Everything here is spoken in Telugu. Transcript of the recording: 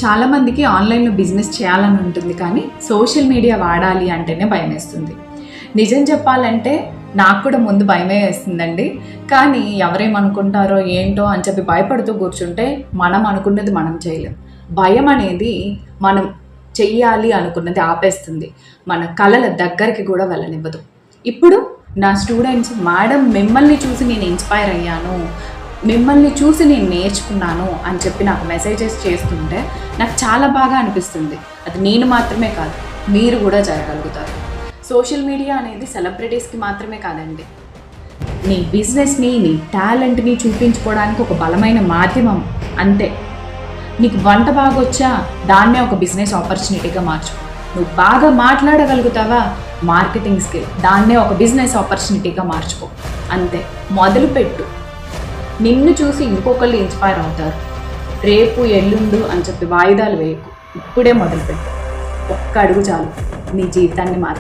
చాలామందికి ఆన్లైన్లో బిజినెస్ చేయాలని ఉంటుంది, కానీ సోషల్ మీడియా వాడాలి అంటేనే భయం వేస్తుంది. నిజం చెప్పాలంటే నాకు కూడా ముందు భయమే వేస్తుందండి. కానీ ఎవరేమనుకుంటారో ఏంటో అని చెప్పి భయపడుతూ కూర్చుంటే మనం అనుకున్నది మనం చేయలేం. భయం అనేది మనం చెయ్యాలి అనుకున్నది ఆపేస్తుంది, మన కళల దగ్గరికి కూడా వెళ్ళనివ్వదు. ఇప్పుడు నా స్టూడెంట్స్, మేడం మిమ్మల్ని చూసి నేను ఇన్స్పైర్ అయ్యాను, మిమ్మల్ని చూసి నేను నేర్చుకున్నాను అని చెప్పి నాకు మెసేజెస్ చేస్తుంటే నాకు చాలా బాగా అనిపిస్తుంది. అది నేను మాత్రమే కాదు, మీరు కూడా చేయగలుగుతారు. సోషల్ మీడియా అనేది సెలబ్రిటీస్కి మాత్రమే కాదండి, నీ బిజినెస్ని, నీ టాలెంట్ని చూపించుకోవడానికి ఒక బలమైన మాధ్యమం. అంతే. నీకు వంట బాగా వచ్చా, దాన్నే ఒక బిజినెస్ ఆపర్చునిటీగా మార్చుకో. నువ్వు బాగా మాట్లాడగలుగుతావా, మార్కెటింగ్ స్కిల్, దాన్నే ఒక బిజినెస్ ఆపర్చునిటీగా మార్చుకో. అంతే, మొదలుపెట్టు. నిన్ను చూసి ఇంకొకళ్ళు ఇన్స్పైర్ అవుతారు. రేపు ఎల్లుండు అని చెప్పి వాయిదాలు వేయకు, ఇప్పుడే మొదలుపెట్టు. ఒక్క అడుగు చాలు నీ జీవితాన్ని మార్చు.